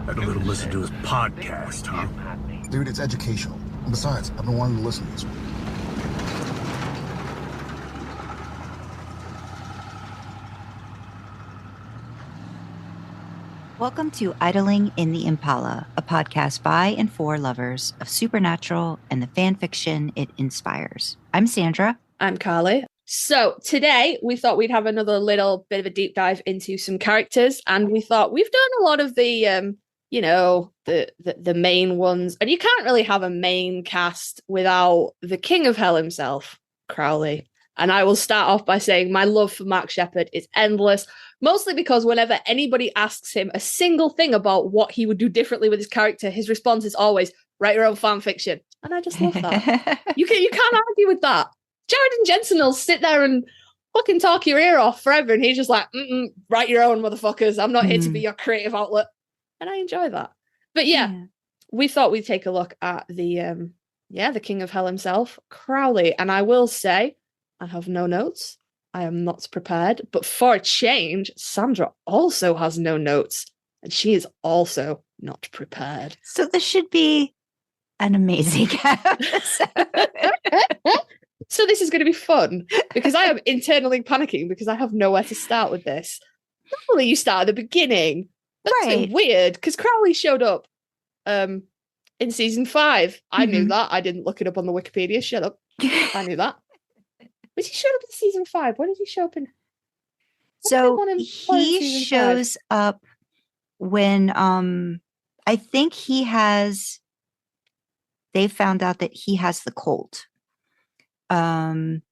Had a little listen to his podcast, huh? Dude, it's educational. And besides, I've been wanting to listen to this one. Welcome to Idling in the Impala, a podcast by and for lovers of supernatural and the fan fiction it inspires. I'm Sandra. I'm Carly. So today we thought we'd have another little bit of a deep dive into some characters, and we thought we've done a lot of the the main ones, and you can't really have a main cast without the king of hell himself, Crowley. And I will start off by saying my love for Mark Sheppard is endless, mostly because whenever anybody asks him a single thing about what he would do differently with his character, his response is always, write your own fan fiction. And I just love that. You can't argue with that. Jared and Jensen will sit there and fucking talk your ear off forever, and he's just like, write your own, motherfuckers. I'm not here to be your creative outlet. And I enjoy that. But yeah, we thought we'd take a look at the king of hell himself, Crowley. And I will say, I have no notes. I am not prepared. But for a change, Sandra also has no notes. And she is also not prepared. So this should be an amazing episode. So this is going to be fun, because I am internally panicking because I have nowhere to start with this. Normally you start at the beginning. That's weird, because Crowley showed up in season 5. I knew that. I didn't look it up on the Wikipedia. Shut up. I knew that. But he showed up in season 5. What did he show up in? So he shows up when I think they found out that he has the cult. And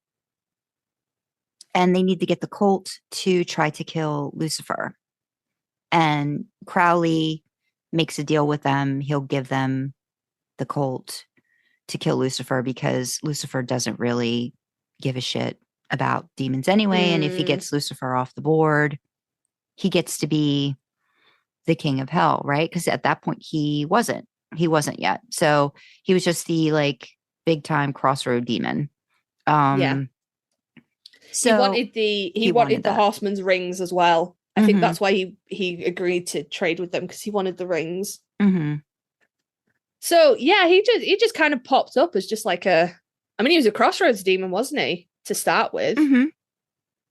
they need to get the cult to try to kill Lucifer. And Crowley makes a deal with them. He'll give them the cult to kill Lucifer, because Lucifer doesn't really give a shit about demons anyway. And if he gets Lucifer off the board, he gets to be the king of hell, right? Because at that point he wasn't yet. So he was just the big time crossroad demon. So he wanted the horseman's rings as well. I think that's why he agreed to trade with them, because he wanted the rings. So yeah, he just kind of popped up as just he was a Crossroads demon, wasn't he, to start with? And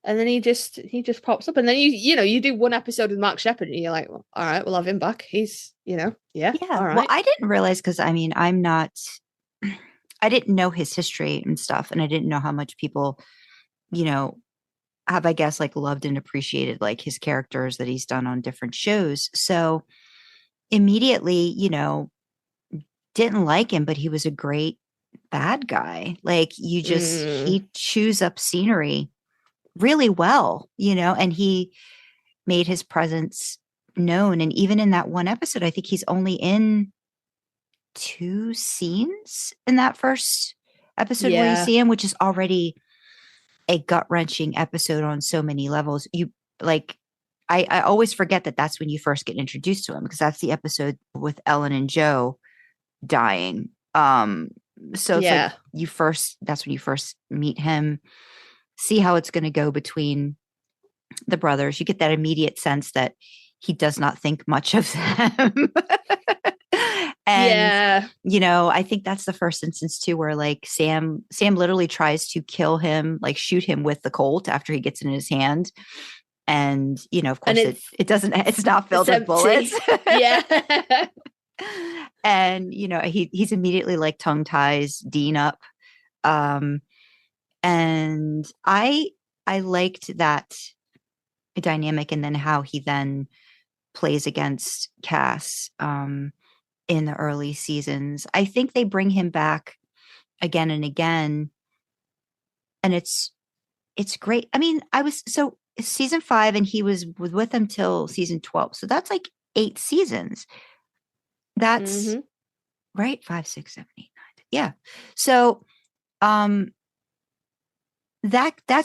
then he just pops up, and then you do one episode with Mark Sheppard, and you're like, well, all right, we'll have him back. He's all right. Well, I didn't realize, because I didn't know his history and stuff, and I didn't know how much people, have, I guess, loved and appreciated his characters that he's done on different shows. So immediately, didn't like him, but he was a great bad guy. He chews up scenery really well, and he made his presence known. And even in that one episode, I think he's only in 2 scenes in that first episode where you see him, which is already a gut-wrenching episode on so many levels. I always forget that that's when you first get introduced to him, because that's the episode with Ellen and Joe dying. So it's that's when you first meet him, see how it's going to go between the brothers. You get that immediate sense that he does not think much of them. And, I think that's the first instance too, where Sam literally tries to kill him, shoot him with the Colt after he gets it in his hand. And, of course it's not filled with bullets. Yeah. And, he's immediately tongue ties Dean up. And I liked that dynamic, and then how he then plays against Cass, in the early seasons. I think they bring him back again and again, and it's great. Season 5, and he was with them till season 12. So that's 8 seasons. That's right. 5, 6, 7, 8, 9. Yeah. So, that's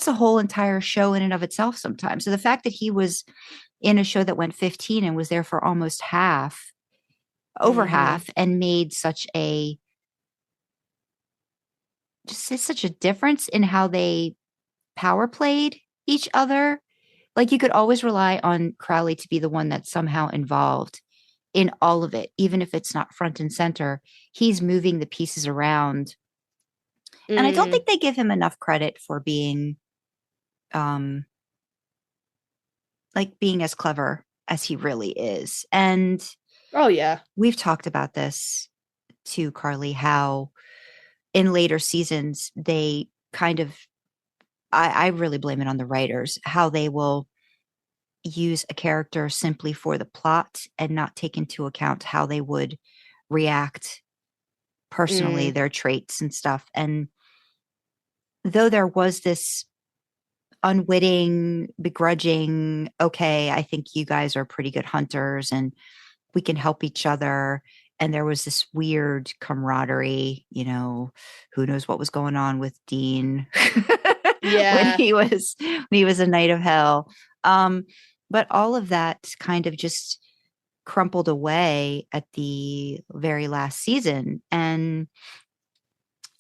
a whole entire show in and of itself sometimes. So the fact that he was in a show that went 15 and was there for almost over half, and made such a difference in how they power played each other. You could always rely on Crowley to be the one that's somehow involved in all of it, even if it's not front and center. He's moving the pieces around. And I don't think they give him enough credit for being like being as clever as he really is. And oh yeah, we've talked about this too, Carly, how in later seasons they kind of I really blame it on the writers, how they will use a character simply for the plot and not take into account how they would react personally, their traits and stuff. And though there was this unwitting, begrudging, okay, I think you guys are pretty good hunters and we can help each other. And there was this weird camaraderie, you know, who knows what was going on with Dean yeah, when he was a Knight of Hell. But all of that kind of just crumpled away at the very last season. And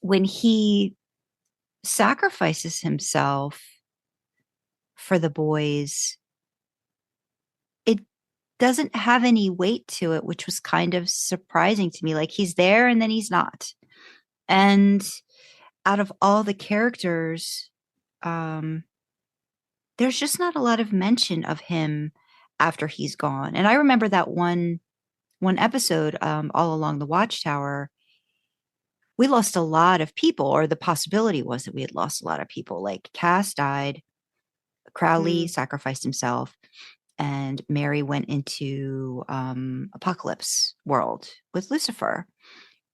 when he sacrifices himself for the boys, it doesn't have any weight to it, which was kind of surprising to me. Like he's there and then he's not. And out of all the characters, there's just not a lot of mention of him after he's gone. And I remember that one episode, all along the Watchtower, we lost a lot of people, or the possibility was that we had lost a lot of people. Like Cass died, Crowley sacrificed himself, and Mary went into Apocalypse world with Lucifer.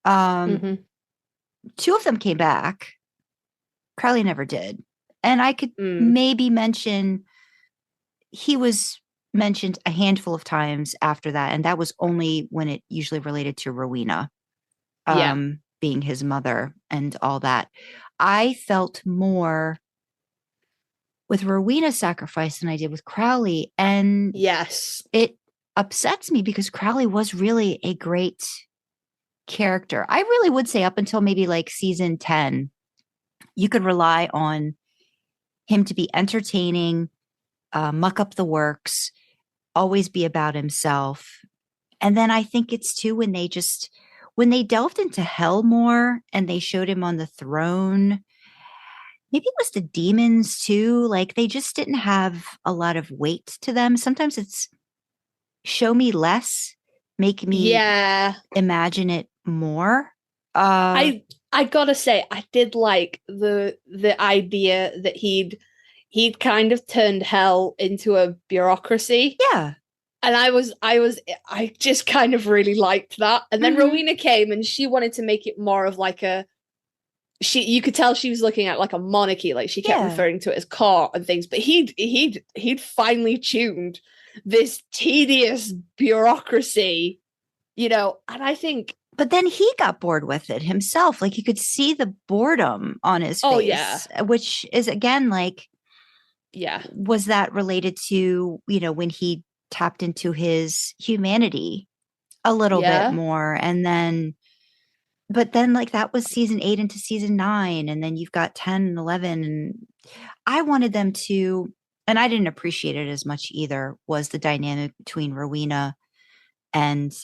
Two of them came back. Crowley never did. And I could maybe mention, he was mentioned a handful of times after that. And that was only when it usually related to Rowena being his mother and all that. I felt more with Rowena's sacrifice than I did with Crowley. And yes, it upsets me because Crowley was really a great character. I really would say up until maybe like season 10, you could rely on him to be entertaining, muck up the works, always be about himself. And then I think it's too when they delved into hell more and they showed him on the throne. Maybe it was the demons too. Like they just didn't have a lot of weight to them. Sometimes it's show me less, make me imagine it more. I gotta say, I did like the idea that he'd kind of turned hell into a bureaucracy. Yeah. And I just kind of really liked that. And then Rowena came and she wanted to make it more of like you could tell she was looking at like a monarchy, like she kept referring to it as court and things, but he'd finally tuned this tedious bureaucracy, you know, and I think. But then he got bored with it himself. Like you could see the boredom on his face, which is again, like, was that related to, you know, when he tapped into his humanity a little bit more? And then, but then like that was season 8 into season 9. And then you've got 10 and 11. And I wanted them to, and I didn't appreciate it as much either, was the dynamic between Rowena and,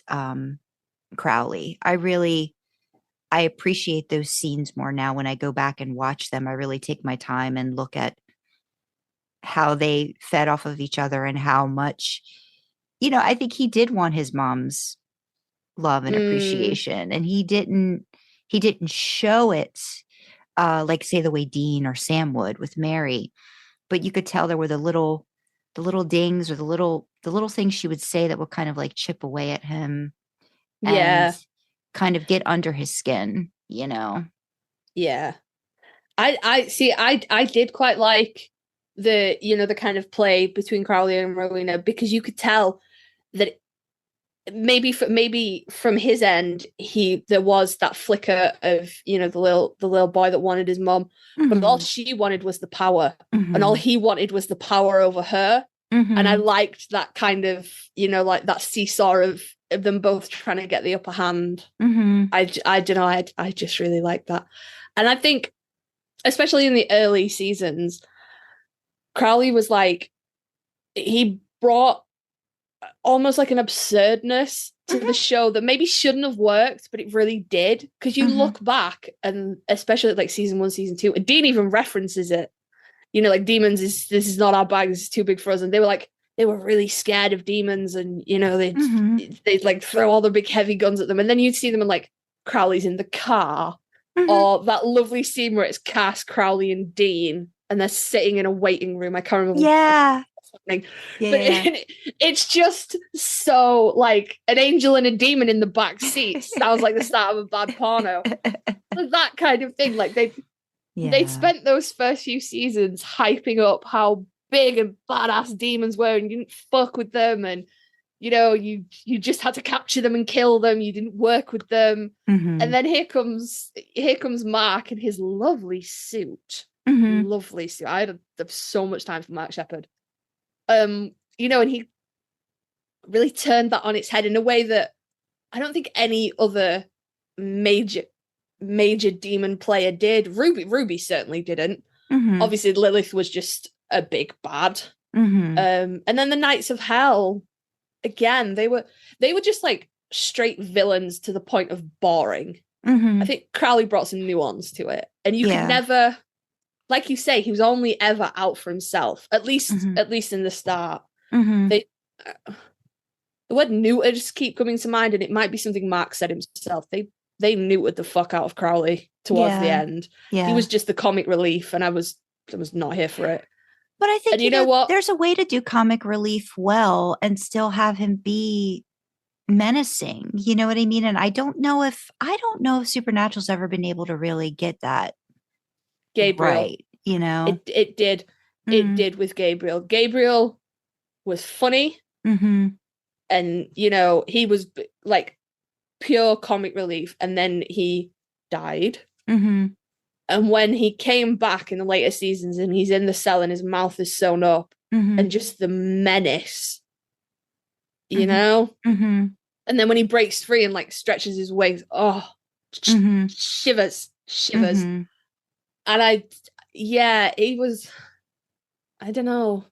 Crowley. I appreciate those scenes more now when I go back and watch them. I really take my time and look at how they fed off of each other and how much, you know, I think he did want his mom's love and appreciation, and he didn't show it like say the way Dean or Sam would with Mary, but you could tell there were the little dings or the little things she would say that would kind of like chip away at him. And kind of get under his skin, you know? Yeah. I see, I did quite like the, you know, the kind of play between Crowley and Rowena, because you could tell that maybe from his end, there was that flicker of, you know, the little boy that wanted his mom, but all she wanted was the power, and all he wanted was the power over her. And I liked that kind of, you know, like that seesaw of them both trying to get the upper hand. I don't know, I just really like that. And I think, especially in the early seasons, Crowley was like, he brought almost like an absurdness to the show that maybe shouldn't have worked, but it really did. Because you look back, and especially like season 1, season 2, and Dean even references it. You know, like demons this is not our bag. This is too big for us. And they were really scared of demons, and you know they'd like throw all the big heavy guns at them, and then you'd see them in like Crowley's in the car, or that lovely scene where it's cast Crowley and Dean, and they're sitting in a waiting room. I can't remember. Yeah. But it's just so like an angel and a demon in the back seat sounds like the start of a bad porno. That kind of thing. Like they spent those first few seasons hyping up how big and badass demons were, and you didn't fuck with them, and you know you just had to capture them and kill them. You didn't work with them. And then here comes Mark in his lovely suit. Lovely suit. I had so much time for Mark Sheppard. You know, and he really turned that on its head in a way that I don't think any other major demon player did. Ruby certainly didn't. Obviously Lilith was just a big bad. And then the Knights of Hell, again, they were just like straight villains to the point of boring. I think Crowley brought some nuance to it, and you could never, like you say, he was only ever out for himself, at least in the start. The word neuter just keep coming to mind, and it might be something Mark said himself. They neutered the fuck out of Crowley towards the end. He was just the comic relief, and I was not here for it. But I think you know what? There's a way to do comic relief well and still have him be menacing. You know what I mean? And I don't know if Supernatural's ever been able to really get that. Gabriel, right? You know, it did. It did with Gabriel. Gabriel was funny, and you know he was like pure comic relief, and then he died. And when he came back in the later seasons, and he's in the cell and his mouth is sewn up, and just the menace, you know. And then when he breaks free and like stretches his wings, shivers. And he was, I don't know.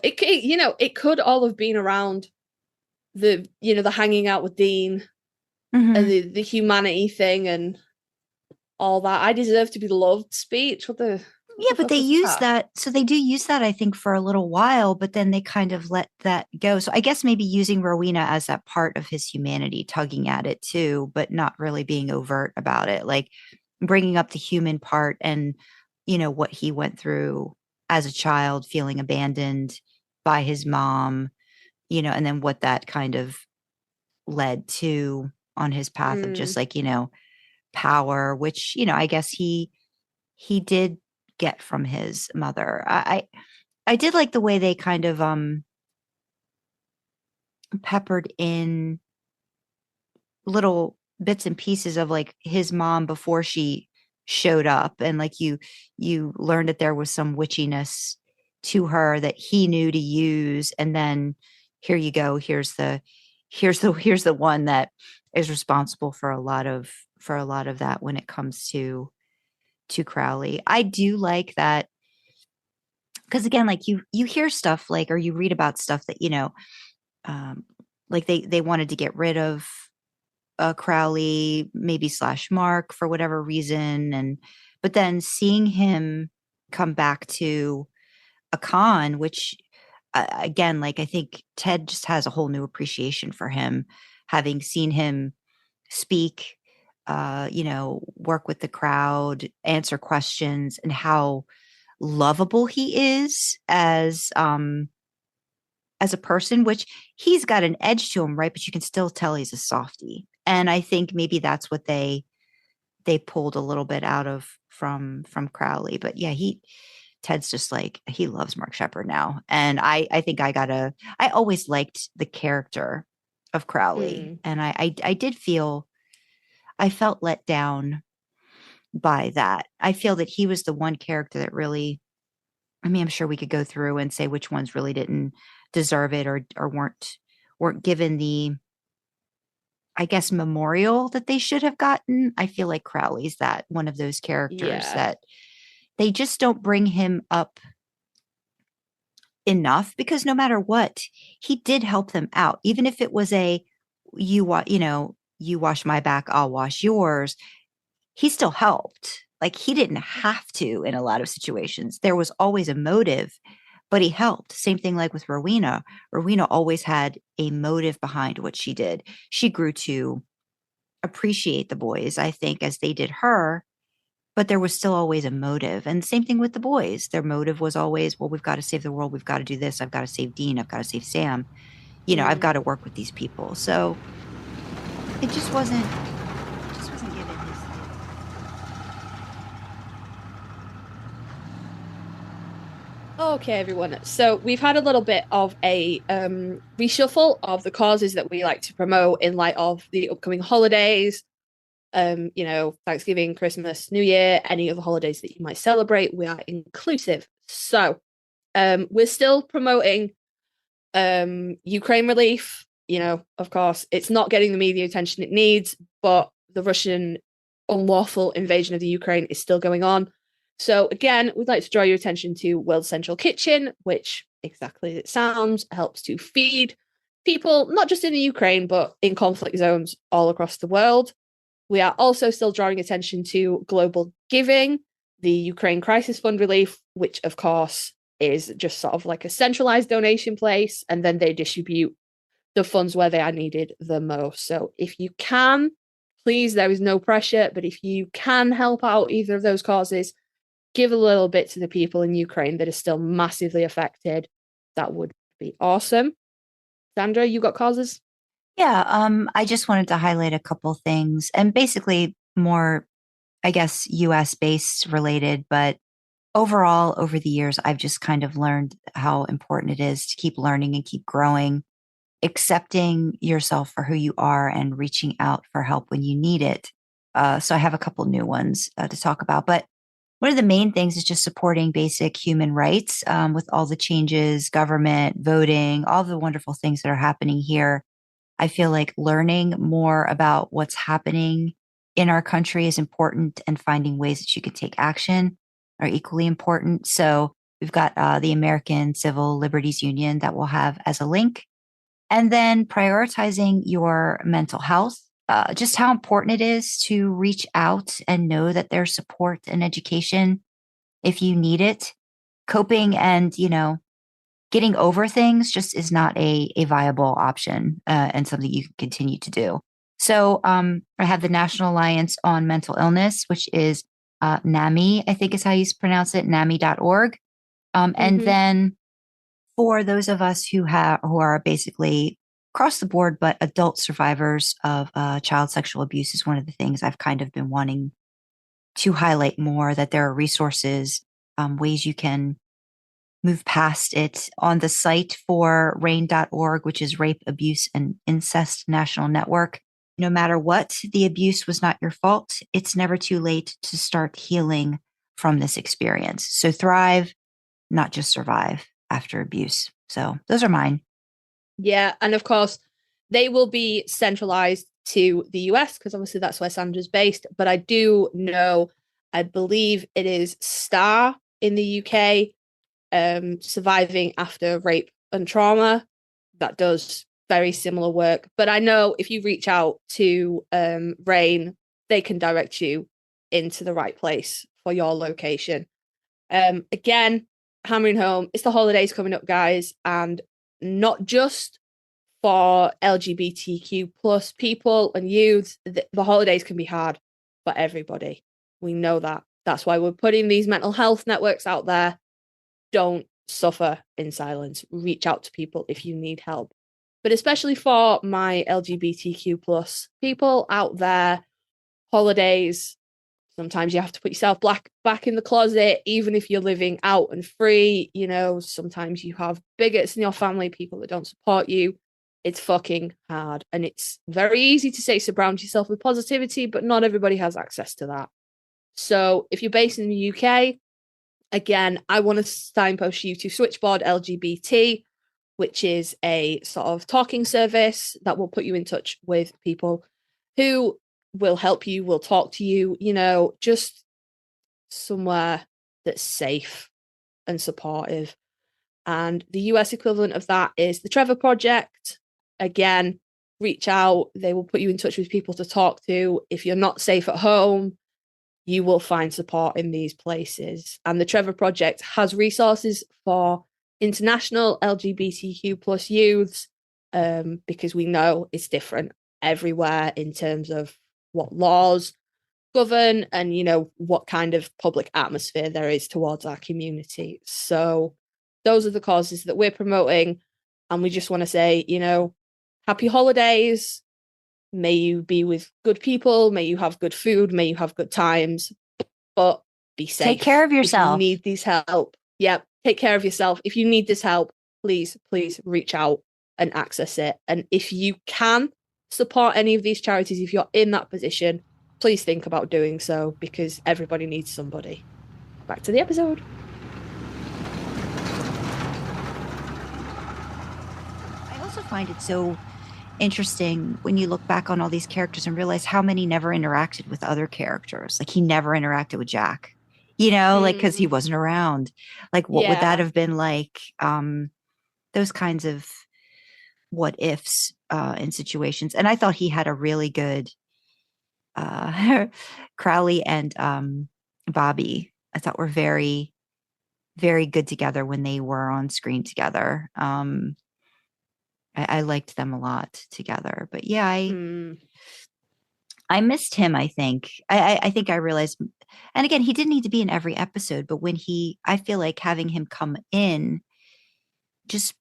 It you know, it could all have been around the hanging out with Dean and the humanity thing and all that. I deserve to be loved speech. But they use that. So they do use that, I think, for a little while, but then they kind of let that go. So I guess maybe using Rowena as that part of his humanity, tugging at it too, but not really being overt about it, like bringing up the human part and, you know, what he went through as a child, feeling abandoned by his mom, you know, and then what that kind of led to on his path of just like, you know, power, which, you know, I guess he did get from his mother. I did like the way they kind of peppered in little bits and pieces of like his mom before she showed up, and like you learned that there was some witchiness to her that he knew to use, and then here you go, here's the one that is responsible for a lot of that when it comes to Crowley. I do like that, because again, like you hear stuff like, or you read about stuff that, you know, like they wanted to get rid of Crowley, maybe / Mark for whatever reason, but then seeing him come back to a con, which again, like I think Ted just has a whole new appreciation for him, having seen him speak, you know, work with the crowd, answer questions, and how lovable he is as a person, which he's got an edge to him, right? But you can still tell he's a softie. And I think maybe that's what they pulled a little bit out of from Crowley. But yeah, Ted's just like, he loves Mark Sheppard now. And I think I always liked the character of Crowley. And I felt let down by that. I feel that he was the one character that really, I mean, I'm sure we could go through and say which ones really didn't deserve it or weren't given the, I guess, memorial that they should have gotten. I feel like Crowley's that one of those characters that they just don't bring him up enough, because no matter what, he did help them out. Even if it was you wash my back, I'll wash yours. He still helped. Like he didn't have to in a lot of situations. There was always a motive, but he helped. Same thing like with Rowena. Rowena always had a motive behind what she did. She grew to appreciate the boys, I think, as they did her, but there was still always a motive. And same thing with the boys. Their motive was always, well, we've got to save the world. We've got to do this. I've got to save Dean. I've got to save Sam. I've got to work with these people. So it just wasn't given his due. Okay, everyone. So we've had a little bit of a reshuffle of the causes that we like to promote in light of the upcoming holidays. Thanksgiving, Christmas, New Year, any other holidays that you might celebrate. We are inclusive. So we're still promoting Ukraine relief. Of course, it's not getting the media attention it needs, but the Russian unlawful invasion of the Ukraine is still going on. So again, we'd like to draw your attention to World Central Kitchen, which exactly as it sounds, helps to feed people, not just in the Ukraine, but in conflict zones all across the world. We are also still drawing attention to Global Giving, the Ukraine Crisis Fund Relief, which of course is just sort of like a centralized donation place, and then they distribute the funds where they are needed the most. So if you can, please, there is no pressure, but if you can help out either of those causes, give a little bit to the people in Ukraine that are still massively affected. That would be awesome. Sandra, you got causes? Yeah, I just wanted to highlight a couple things and basically more, I guess, US based related, but overall, over the years, I've just kind of learned how important it is to keep learning and keep growing, accepting yourself for who you are and reaching out for help when you need it. So I have a couple new ones to talk about, but one of the main things is just supporting basic human rights with all the changes, government, voting, all the wonderful things that are happening here. I feel like learning more about what's happening in our country is important, and finding ways that you can take action are equally important. So we've got the American Civil Liberties Union that we'll have as a link. And then prioritizing your mental health, just how important it is to reach out and know that there's support and education if you need it. Coping and, getting over things just is not a viable option and something you can continue to do. So I have the National Alliance on Mental Illness, which is NAMI, I think is how you pronounce it, NAMI.org. And then for those of us who are basically across the board, but adult survivors of child sexual abuse is one of the things I've kind of been wanting to highlight more, that there are resources, ways you can move past it. On the site for RAIN.org, which is Rape, Abuse, and Incest National Network, no matter what, the abuse was not your fault. It's never too late to start healing from this experience. So thrive, not just survive after abuse. So those are mine. Yeah, and of course, they will be centralized to the US because obviously that's where Sandra's based. But I do know, I believe it is STAR in the UK, surviving after rape and trauma, that does very similar work. But I know if you reach out to RAIN, they can direct you into the right place for your location. Again, hammering home, it's the holidays coming up, guys, and not just for LGBTQ plus people and youth. The holidays can be hard for everybody. We know that. That's why we're putting these mental health networks out there. Don't suffer in silence. Reach out to people if you need help. But especially for my LGBTQ plus people out there, holidays, sometimes you have to put yourself back in the closet, even if you're living out and free. Sometimes you have bigots in your family, people that don't support you. It's fucking hard. And it's very easy to say surround yourself with positivity, but not everybody has access to that. So if you're based in the UK, again, I want to signpost you to Switchboard LGBT, which is a sort of talking service that will put you in touch with people who will help you, will talk to you, just somewhere that's safe and supportive. And the US equivalent of that is the Trevor Project. Again, reach out. They will put you in touch with people to talk to. If you're not safe at home, you will find support in these places. And the Trevor Project has resources for international LGBTQ plus youths, because we know it's different everywhere in terms of what laws govern and, you know, what kind of public atmosphere there is towards our community. So those are the causes that we're promoting. And we just want to say, you know, happy holidays. May you be with good people. May you have good food. May you have good times. But be safe. Take care of yourself. If you need this help. Yep. Take care of yourself. If you need this help, please reach out and access it. And if you can support any of these charities, if you're in that position, please think about doing so, because everybody needs somebody. Back to the episode. I also find it so interesting when you look back on all these characters and realize how many never interacted with other characters. Like he never interacted with Jack, you know, like because he wasn't around. Like what would that have been like? Those kinds of what ifs in situations. And I thought he had a really good Crowley and Bobby, I thought were very, very good together when they were on screen together. I liked them a lot together, but yeah, I missed him. I think I realized, and again, he didn't need to be in every episode, but when I feel like having him come in just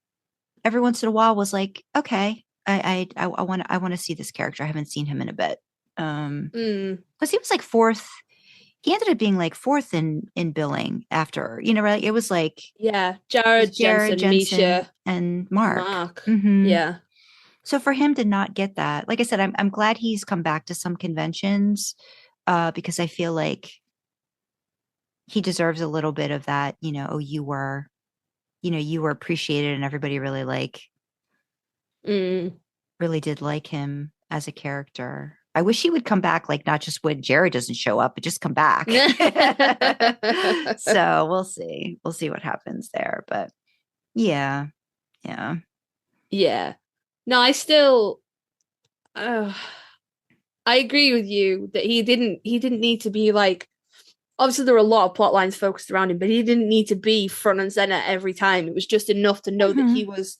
every once in a while was like, okay, I want to see this character. I haven't seen him in a bit. Because he was like fourth. He ended up being like fourth in billing after, you know, right? It was like Jared, Jensen, Misha, and Mark. Mm-hmm. Yeah. So for him to not get that, like I said, I'm glad he's come back to some conventions, because I feel like he deserves a little bit of that. You know, you were appreciated, and everybody really really did like him as a character. I wish he would come back, like not just when Jared doesn't show up, but just come back. So we'll see. We'll see what happens there. But yeah. No, I still, I agree with you that he didn't need to be like, obviously there were a lot of plot lines focused around him, but he didn't need to be front and center every time. It was just enough to know that he was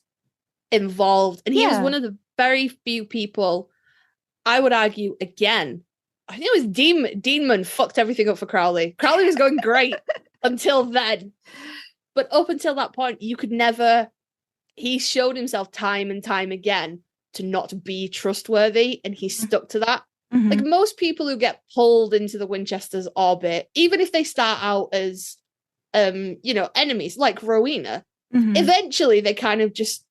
involved. And he was one of the very few people, I would argue, again, I think it was Deanman fucked everything up for Crowley. Crowley was going great until then. But up until that point, you could never... He showed himself time and time again to not be trustworthy, and he stuck to that. Like most people who get pulled into the Winchester's orbit, even if they start out as, enemies, like Rowena, eventually they kind of just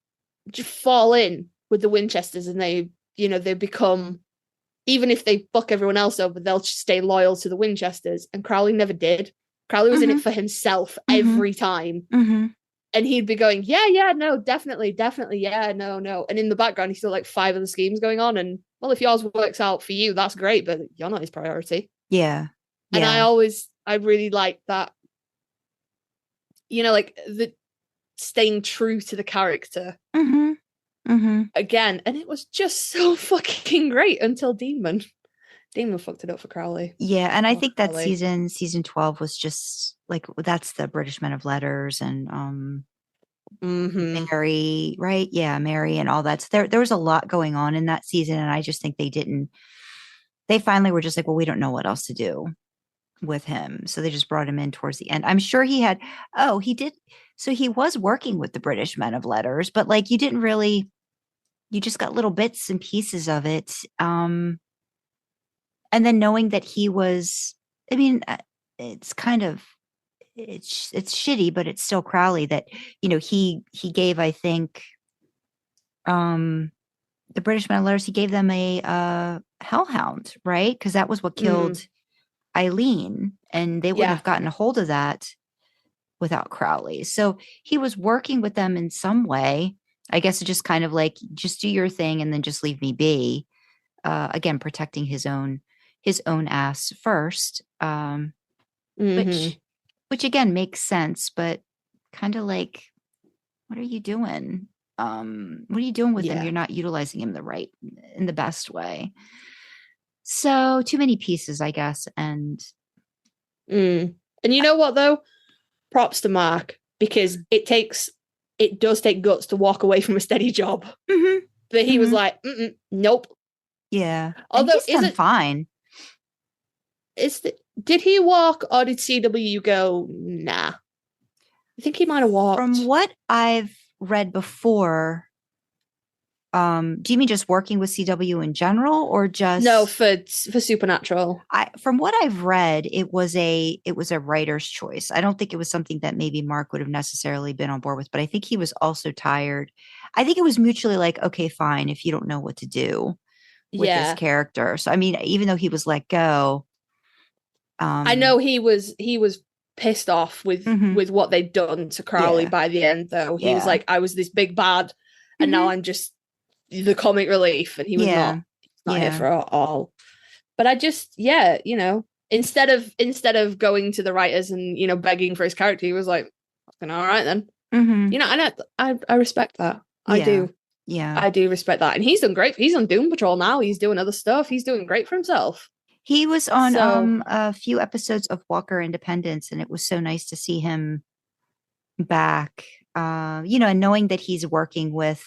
fall in with the Winchesters, and they become, even if they fuck everyone else over, they'll stay loyal to the Winchesters. And Crowley never did. Crowley was in it for himself every time. And he'd be going, yeah, no, definitely, yeah, no. And in the background, he's still like 5 other schemes going on. And well, if yours works out for you, that's great, but you're not his priority. Yeah. And I really like that, like the staying true to the character. Again, and it was just so fucking great until Deanman fucked it up for Crowley. Yeah, and I think that season 12 was just like, that's the British Men of Letters and Mary, right? Yeah, Mary and all that. So there was a lot going on in that season, and I just think they finally were just like, well, we don't know what else to do with him. So they just brought him in towards the end. I'm sure he did. So he was working with the British Men of Letters, but like you just got little bits and pieces of it. And then knowing that he was, I mean, it's kind of, it's shitty, but it's still Crowley that, he gave, I think, the British Men of Letters, he gave them a hellhound, right? Because that was what killed Eileen, and they wouldn't have gotten a hold of that without Crowley. So he was working with them in some way. I guess it's just kind of like, just do your thing and then just leave me be. Again, protecting his own ass first, which again makes sense, but kind of like, what are you doing? what are you doing with him? Yeah. You're not utilizing him in the best way. So too many pieces, I guess. And And you know what though? Props to Mark, because it does take guts to walk away from a steady job. But he was like, nope. Yeah. Although and he's done fine. Did he walk, or did CW go, nah? I think he might have walked. From what I've read before, do you mean just working with CW in general, or just no, for Supernatural? From what I've read, it was a writer's choice. I don't think it was something that maybe Mark would have necessarily been on board with, but I think he was also tired. I think it was mutually like, okay, fine, if you don't know what to do with this character. So I mean, even though he was let go, I know he was pissed off with what they'd done to Crowley by the end, though. He was like, I was this big bad, and now I'm just the comic relief, and he was not here for all. But I just, you know, instead of going to the writers and, you know, begging for his character, he was like, fucking all right then. You know, and I respect that. I do. Yeah. I do respect that. And he's done great. He's on Doom Patrol now. He's doing other stuff. He's doing great for himself. He was on a few episodes of Walker Independence, and it was so nice to see him back. You know, and knowing that he's working with,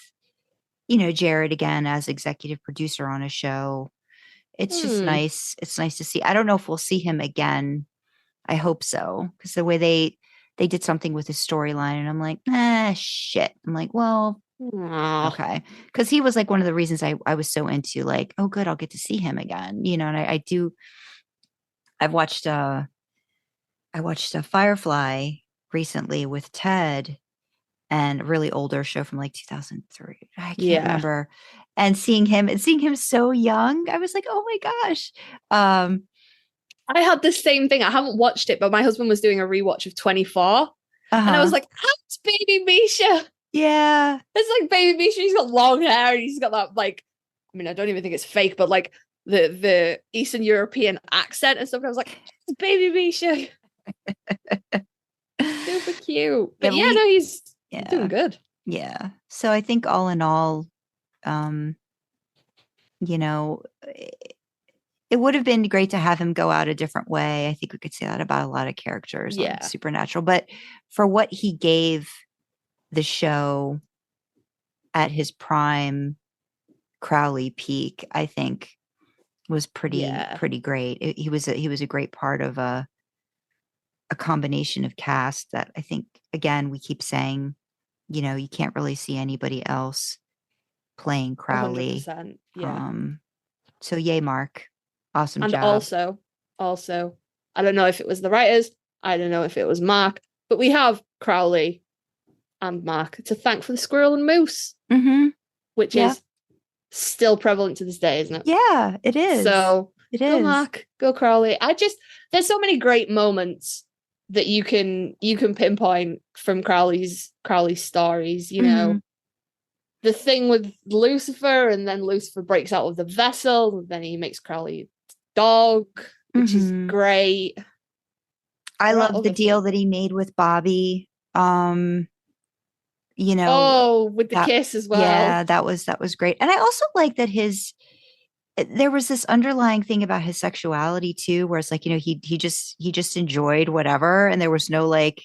you know, Jared again as executive producer on a show. It's just nice. It's nice to see. I don't know if we'll see him again. I hope so, because the way they did something with his storyline, and I'm like, shit. I'm like, well, okay, because he was like one of the reasons I was so into, like, oh, good, I'll get to see him again, you know. And I do. I watched a Firefly recently with Ted, and a really older show from like 2003. I can't remember. And seeing him so young, I was like, oh my gosh. I had the same thing. I haven't watched it, but my husband was doing a rewatch of 24. And I was like, that's baby Misha. Yeah. It's like baby Misha. He's got long hair, and he's got that, like, I mean, I don't even think it's fake, but like the Eastern European accent and stuff. And I was like, it's baby Misha. Super cute. But he's doing good. Yeah. So I think all in all, you know, it would have been great to have him go out a different way. I think we could say that about a lot of characters on Supernatural. But for what he gave the show at his prime Crowley peak, I think was pretty great. He was a great part of a combination of cast that I think, again, we keep saying, you know, you can't really see anybody else playing Crowley. 100%, yeah. So yay, Mark. Awesome and job. And also, I don't know if it was the writers, I don't know if it was Mark, but we have Crowley and Mark to thank for the squirrel and moose, which is still prevalent to this day, isn't it? Yeah, it is. So it go is. Mark, go Crowley. There's so many great moments that you can pinpoint from Crowley's stories, you know. The thing with Lucifer, and then Lucifer breaks out of the vessel, and then he makes Crowley dog, which is great. I love the deal that he made with Bobby. You know, with the kiss as well. Yeah, that was great. And I also like that there was this underlying thing about his sexuality too, where it's like, you know, he just enjoyed whatever, and there was no like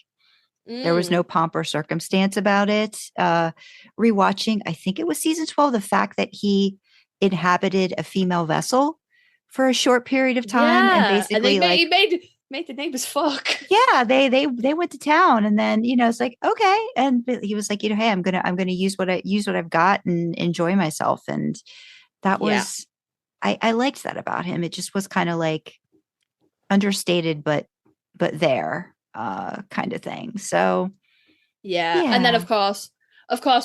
there was no pomp or circumstance about it. Rewatching, I think it was season 12, the fact that he inhabited a female vessel for a short period of time, and basically he made the neighbors fuck. Yeah, they went to town, and then, you know, it's like, okay, and he was like, you know, hey, I'm gonna use what I've got and enjoy myself, and that was I liked that about him. It just was kind of like understated, but there. Kind of thing. So and then of course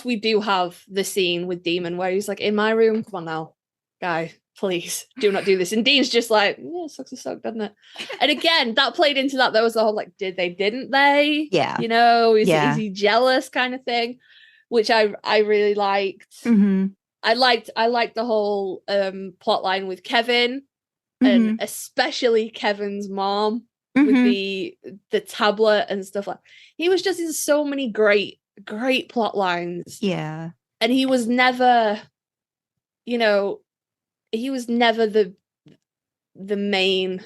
we do have the scene with Demon where he's like, in my room, come on now, guy, please do not do this. And Dean's just like, yeah, sucks a suck, doesn't it? And again, that played into that. There was the whole like, didn't they? Yeah, you know, is he jealous kind of thing, which I really liked. I liked the whole plot line with Kevin, and especially Kevin's mom. With the tablet and stuff like, he was just in so many great plot lines. Yeah. And he was never, you know, he was never the main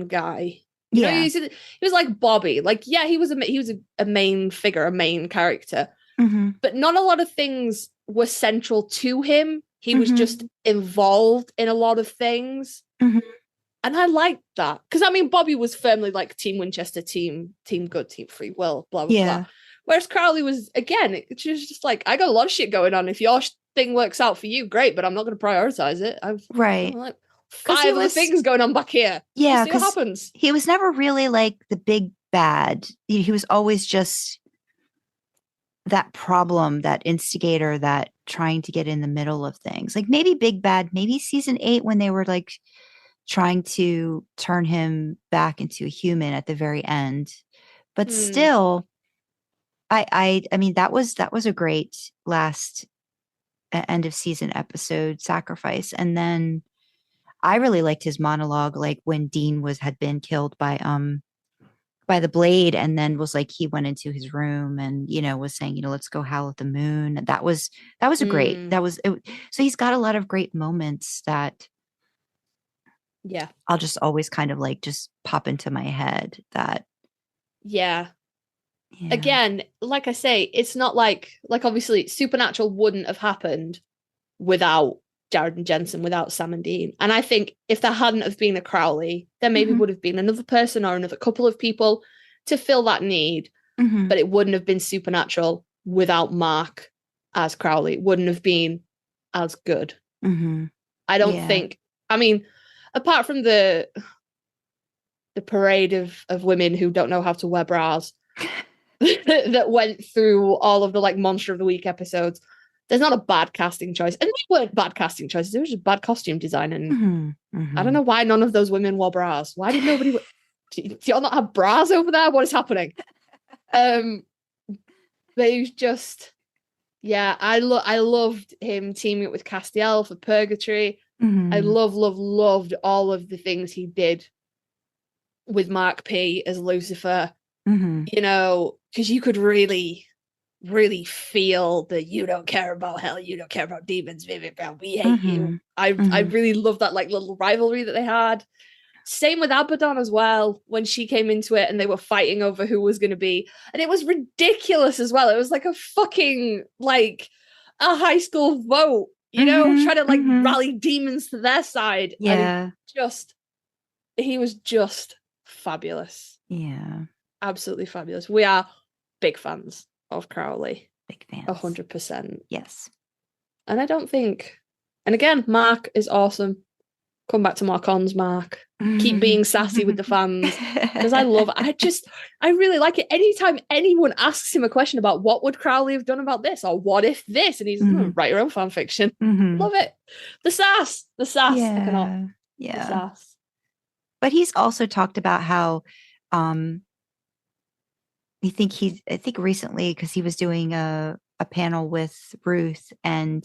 guy. You know, he was like Bobby. Like, yeah, he was a main figure, a main character. Mm-hmm. But not a lot of things were central to him. He was just involved in a lot of things. Mm-hmm. And I liked that. Because, I mean, Bobby was firmly like Team Winchester, team good, team free will, blah, blah, blah. Whereas Crowley was, again, it's just like, I got a lot of shit going on. If your thing works out for you, great, but I'm not going to prioritize it. I'm like 5 other things going on back here. Yeah, see what happens. He was never really like the big bad. He was always just that problem, that instigator, that trying to get in the middle of things. Like maybe big bad, maybe season 8 when they were like trying to turn him back into a human at the very end. But still, I mean that was a great last end of season episode, Sacrifice. And then I really liked his monologue, like when Dean had been killed by the blade, and then was like he went into his room and was saying, let's go howl at the moon. And that was a great, that was it. So he's got a lot of great moments that I'll just always kind of like just pop into my head that again, like I say, it's not like obviously Supernatural wouldn't have happened without Jared and Jensen, without Sam and Dean. And I think if there hadn't have been a Crowley, there maybe would have been another person or another couple of people to fill that need. But it wouldn't have been Supernatural without Mark as Crowley. It wouldn't have been as good. I don't think, I mean, apart from the parade of women who don't know how to wear bras that went through all of the like Monster of the Week episodes, there's not a bad casting choice. And they weren't bad casting choices. It was just bad costume design. And I don't know why none of those women wore bras. Why did nobody... Do y'all not have bras over there? What is happening? But it was just... Yeah, I loved him teaming up with Castiel for Purgatory. I loved all of the things he did with Mark P as Lucifer. Because you could really feel that you don't care about hell, you don't care about demons, we hate you. I really loved that like little rivalry that they had. Same with Abaddon as well, when she came into it and they were fighting over who was going to be, and it was ridiculous as well. It was like a fucking like a high school vote, trying to like rally demons to their side. And he was just fabulous. Absolutely fabulous. We are big fans of Crowley. Big fans. 100%. Yes. And I don't think... And again, Mark is awesome. Come back to more cons, Mark. Keep being sassy with the fans. Because I really like it. Anytime anyone asks him a question about what would Crowley have done about this, or what if this, and he's write your own fan fiction. Love it. The sass. I cannot. The sass. But he's also talked about how I think recently, because he was doing a panel with Ruth, and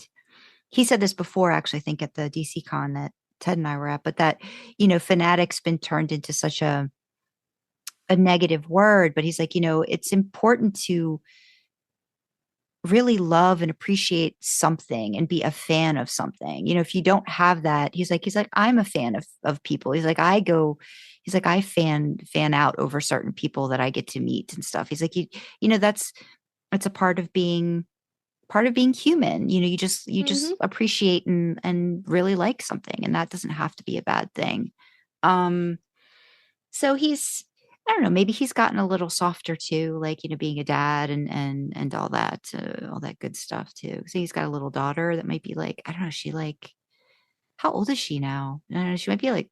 he said this before, actually, I think at the DC Con that Ted and I were at, but that, fanatic's been turned into such a negative word, but he's like, it's important to really love and appreciate something and be a fan of something. If you don't have that, he's like, I'm a fan of people. He's like, I fan out over certain people that I get to meet and stuff. He's like, that's a part of being human. You just appreciate and really like something, and that doesn't have to be a bad thing. So he's, I don't know, maybe he's gotten a little softer too, like, being a dad and all that good stuff too. So he's got a little daughter that might be like, I don't know, she like, how old is she now? I don't know, she might be like,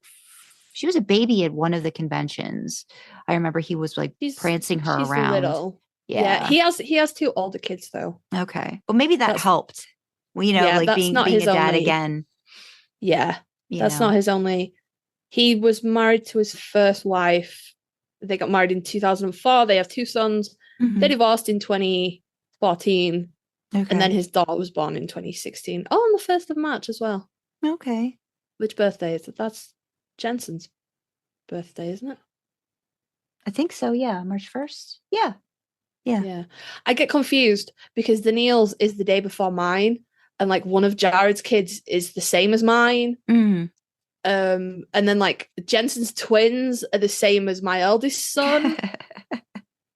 she was a baby at one of the conventions. I remember he was like prancing her around. Little. Yeah. He has 2 older kids though. Okay. Well, maybe that helped. Well, like being a dad again. Yeah. That's not his only. He was married to his first wife. They got married in 2004. They have 2 sons. They divorced in 2014. Okay. And then his daughter was born in 2016. Oh, on the 1st of March as well. Okay. Which birthday is it? That's Jensen's birthday, isn't it? I think so, yeah. March 1st. Yeah. Yeah. I get confused because Daniil's is the day before mine, and like one of Jared's kids is the same as mine. Mm. And then like Jensen's twins are the same as my eldest son.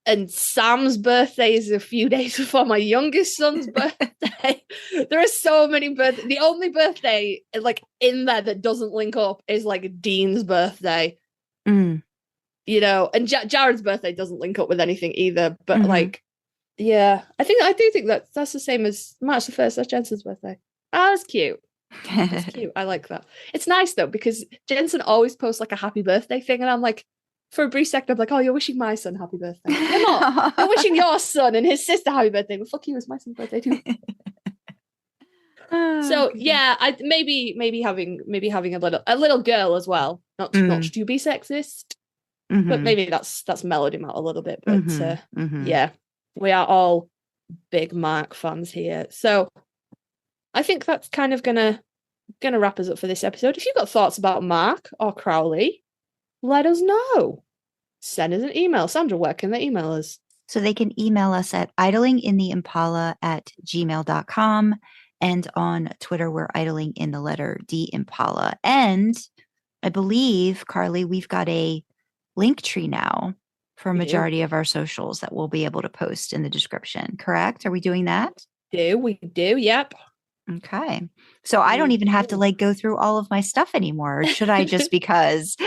And Sam's birthday is a few days before my youngest son's birthday. There are so many birthdays. The only birthday like in there that doesn't link up is like Dean's birthday. Mm. You know, and Jared's birthday doesn't link up with anything either. But Mhm. like, yeah, I do think that's the same as March the 1st. That's Jensen's birthday. Oh, that's cute. That's cute. I like that. It's nice though, because Jensen always posts like a happy birthday thing, and I'm like, for a brief second, I'm like, oh, you're wishing my son happy birthday. You're not. You're wishing your son and his sister happy birthday. Well, fuck you, it's my son's birthday too. So yeah, I maybe having a little girl as well, not to be sexist, but maybe that's mellowed him out a little bit. But yeah, we are all big Mark fans here, so I think that's kind of gonna wrap us up for this episode. If you've got thoughts about Mark or Crowley, let us know. Send us an email. Sandra, where can they email us? So they can email us at idlingintheimpala@gmail.com. And on Twitter, we're idling in the letter D Impala. And I believe, Carly, we've got a link tree now for a majority of our socials that we'll be able to post in the description. Correct? Are we doing that? We do. Yep. Okay. So I don't even have to like go through all of my stuff anymore. Or should I just because?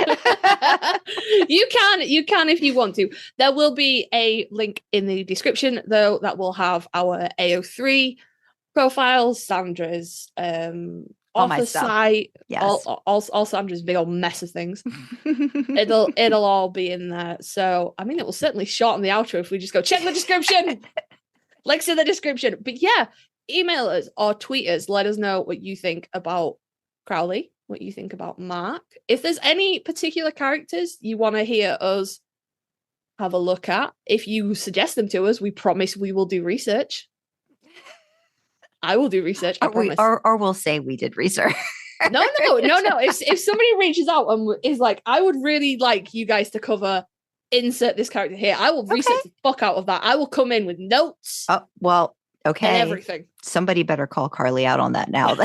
You can if you want to. There will be a link in the description though that will have our AO3 profiles, Sandra's all my author stuff. site, Yes. all Sandra's big old mess of things. It'll all be in there. So I mean it will certainly shorten the outro if we just go check the description. Links in the description. But yeah, email us or tweet us. Let us know what you think about Crowley, what you think about Mark. If there's any particular characters you want to hear us have a look at, if you suggest them to us, we promise we will do research. I will do research. I promise. Or we'll say we did research. No. If somebody reaches out and is like, I would really like you guys to cover insert this character here, I will research the fuck out of that. I will come in with notes. Oh, well, okay. And everything. Somebody better call Carly out on that now.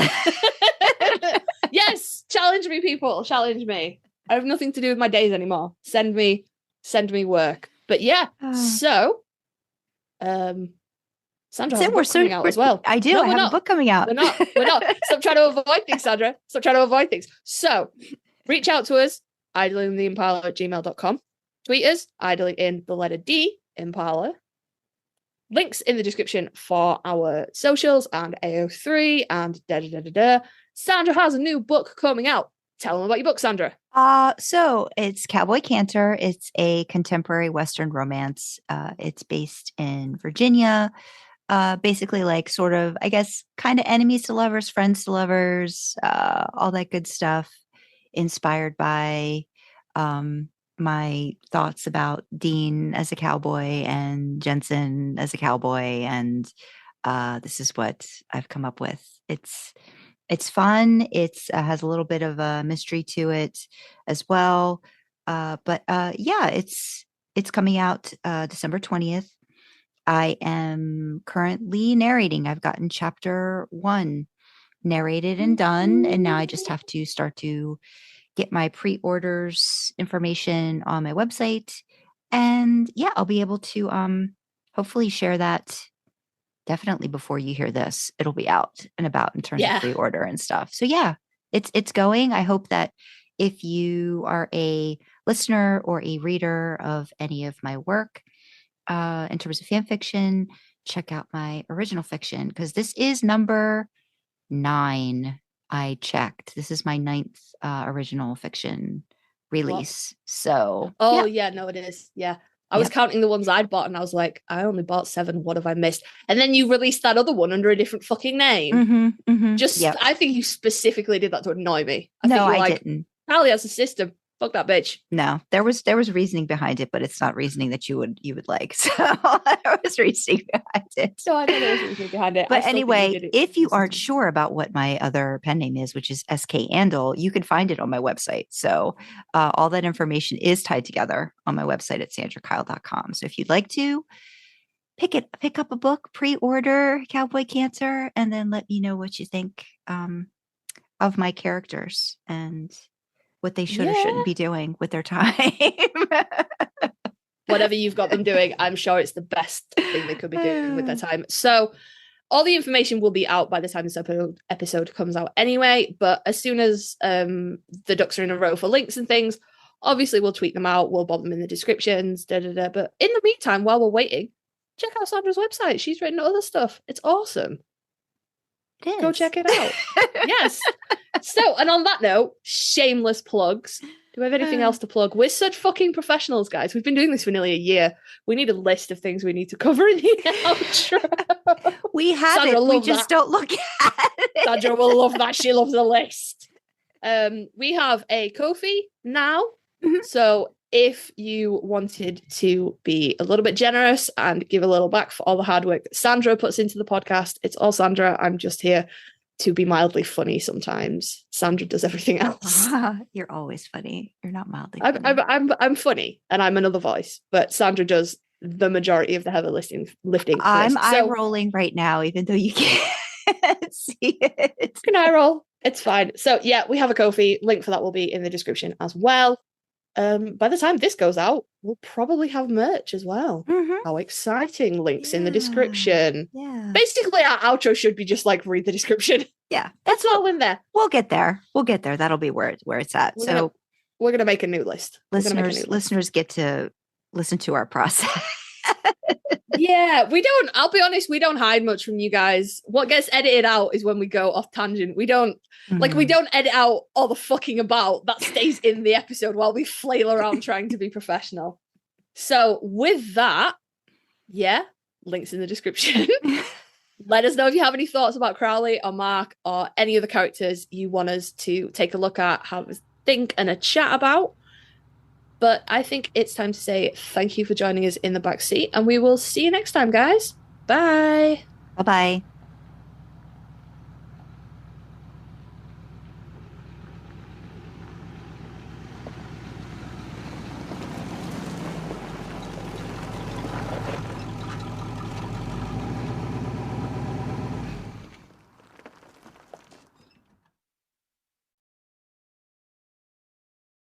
Yes, challenge me, people. Challenge me. I have nothing to do with my days anymore. Send me work. But yeah, so Sandra, has a book coming out as well. I do. I have a book coming out. We're not. Stop trying to avoid things, Sandra. Stop trying to avoid things. So reach out to us, idlingtheimpala@gmail.com. Tweet us, idling in the letter D, Impala. Links in the description for our socials and AO3 and da-da-da-da-da. Sandra has a new book coming out. Tell them about your book, Sandra. So it's Cowboy Cantor. It's a contemporary Western romance. It's based in Virginia. Basically like sort of, I guess, kind of enemies to lovers, friends to lovers, all that good stuff. Inspired by my thoughts about Dean as a cowboy and Jensen as a cowboy. And this is what I've come up with. It's fun. It's has a little bit of a mystery to it as well. But yeah, it's coming out December 20th. I am currently narrating. I've gotten chapter 1 narrated and done. And now I just have to start to get my pre-orders information on my website. And yeah, I'll be able to hopefully share that definitely before you hear this. It'll be out and about in terms of pre-order and stuff. So yeah, it's going. I hope that if you are a listener or a reader of any of my work, in terms of fan fiction, check out my original fiction, because this is number 9. I checked. This is my 9th original fiction release. So yeah, no, it is. Yeah. I was counting the ones I'd bought and I was like, I only bought 7. What have I missed? And then you released that other one under a different fucking name. I think you specifically did that to annoy me. I didn't. Crowley has a system. Fuck that bitch. No, there was reasoning behind it, but it's not reasoning that you would like. So there was reasoning behind it. So I know there was reasoning behind it. But anyway, if you aren't sure about what my other pen name is, which is SK Andel, you can find it on my website. So all that information is tied together on my website at sandrakyle.com. So if you'd like to pick up a book, pre-order Cowboy Cancer, and then let me know what you think of my characters and what they should or shouldn't be doing with their time. Whatever you've got them doing, I'm sure it's the best thing they could be doing with their time. So all the information will be out by the time this episode comes out anyway, but as soon as the ducks are in a row for links and things, obviously we'll tweet them out, we'll bob them in the descriptions, but in the meantime, while we're waiting, check out Sandra's website. She's written other stuff. It's awesome. It is. Go check it out. Yes. So, and on that note, shameless plugs. Do we have anything else to plug? We're such fucking professionals, guys. We've been doing this for nearly a year. We need a list of things we need to cover in the outro. We have Sandra, it. We just don't look at it. Sandra will love that. She loves a list. We have a Ko-fi now. Mm-hmm. So if you wanted to be a little bit generous and give a little back for all the hard work that Sandra puts into the podcast, it's all Sandra. I'm just here to be mildly funny sometimes. Sandra does everything else. You're always funny. You're not mildly funny. I'm funny and I'm another voice, but Sandra does the majority of the heavy lifting. I'm rolling right now, even though you can't see it. Can I roll? It's fine. So yeah, we have a Ko-fi. Link for that will be in the description as well. By the time this goes out, we'll probably have merch as well. Mm-hmm. How exciting. Links in the description. Yeah. Basically, our outro should be just like read the description. Yeah. That's all in there. We'll get there. That'll be where it's at. We're gonna make a new list. Listeners get to listen to our process. Yeah, I'll be honest, we don't hide much from you guys. What gets edited out is when we go off tangent. We don't edit out all the fucking about. That stays in the episode while we flail around trying to be professional. So with that, yeah, links in the description. Let us know if you have any thoughts about Crowley or Mark or any of the characters you want us to take a look at, have a think and a chat about. But I think it's time to say thank you for joining us in the backseat, and we will see you next time, guys. Bye. Bye-bye.